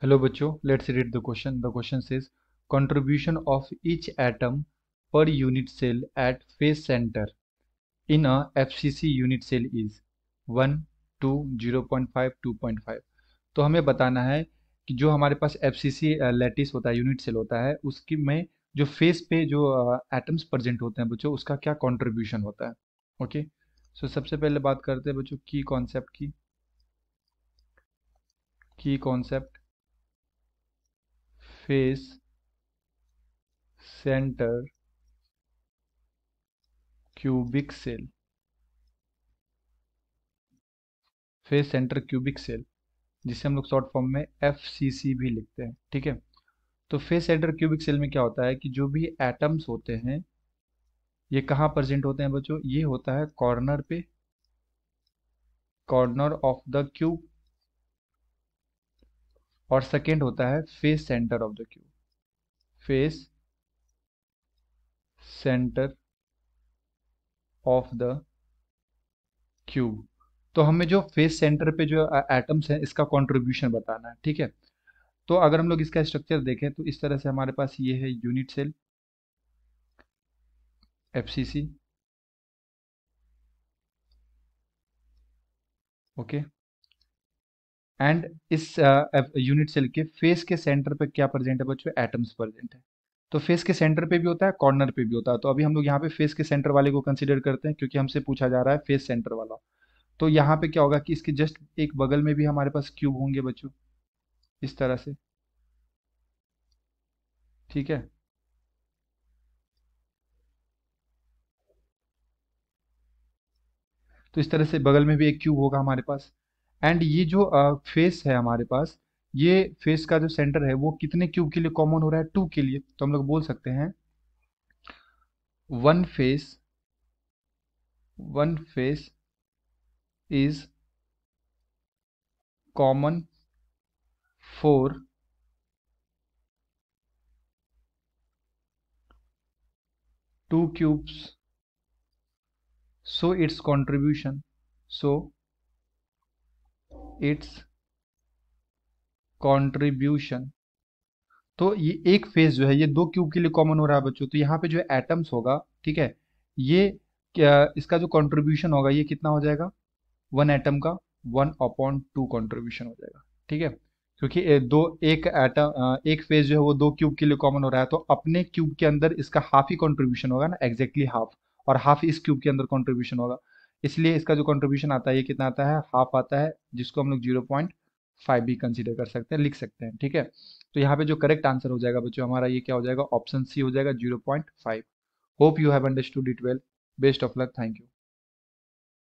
Hello बच्चों, let's read the question. The question says contribution of each atom per unit cell at phase center in a FCC unit cell is 1, 2, 0.5, 2.5. तो हमें बताना है कि जो हमारे पास FCC लैटिस होता है, यूनिट सेल होता है, उसकी में जो फेस पे जो एटम्स प्रेजेंट होते हैं बच्चों, उसका क्या कंट्रीब्यूशन होता है। ओके, सो सबसे पहले बात करते हैं बच्चों की concept face centre cubic cell. Face centre cubic cell, जिसे हम लोग शॉर्ट फॉर्म में FCC भी लिखते हैं। ठीक है, तो फेस सेंटर क्यूबिक सेल में क्या होता है कि जो भी एटम्स होते हैं ये कहाँ प्रेजेंट होते हैं बच्चों, ये होता है कॉर्नर पे, कॉर्नर ऑफ द क्यूब। और सेकेंड होता है face centre of the cube, face centre of the cube. तो हमें जो फेस सेंटर पे जो एटम्स हैं इसका कंट्रीब्यूशन बताना है। ठीक है, तो अगर हम लोग इसका स्ट्रक्चर देखें तो इस तरह से हमारे पास ये है unit cell FCC। Okay, and इस यूनिट सेल के फेस के सेंटर पे क्या प्रेजेंट है बच्चों, एटम्स प्रेजेंट है। तो फेस के सेंटर पे भी होता है, कॉर्नर पे भी होता है। तो अभी हम लोग यहाँ पे फेस के सेंटर वाले को कंसीडर करते हैं क्योंकि हमसे पूछा जा रहा है फेस सेंटर वाला। तो यहाँ पे क्या होगा कि इसके जस्ट एक बगल में भी हमारे पास क्यूब होंगे बच्चों, इस तरह से। ठीक है, तो इस तरह से बगल में भी एक क्यूब होगा हमारे पास। एंड ये जो फेस है हमारे पास, ये फेस का जो सेंटर है वो कितने क्यूब के लिए कॉमन हो रहा है, 2 के लिए। तो हम लोग बोल सकते हैं one face, one face is common for two cubes, so its contribution। तो ये एक फेज जो है ये 2 क्यूब के लिए कॉमन हो रहा है बच्चों। तो यहाँ पे जो एटम्स होगा, ठीक है, ये क्या, इसका जो कंट्रीब्यूशन होगा ये कितना हो जाएगा, वन एटम का 1/2 कंट्रीब्यूशन हो जाएगा। ठीक है, क्योंकि एक फेज जो है वो 2 क्यूब के लिए कॉमन हो रहा है, तो अपने क्यूब के अंदर इसका हाफ ही कंट्रीब्यूशन होगा ना, एग्जैक्टली हाफ। और हाफ इस क्यूब के अंदर कंट्रीब्यूशन होगा, इसलिए इसका जो कंट्रीब्यूशन आता है ये कितना आता है, हाफ आता है, जिसको हम लोग 0.5 भी कंसीडर कर सकते हैं, लिख सकते हैं। ठीक है, तो यहाँ पे जो करेक्ट आंसर हो जाएगा बच्चों हमारा, ये क्या हो जाएगा, ऑप्शन सी हो जाएगा, 0.5। Hope you have understood it well. Best of luck, thank you.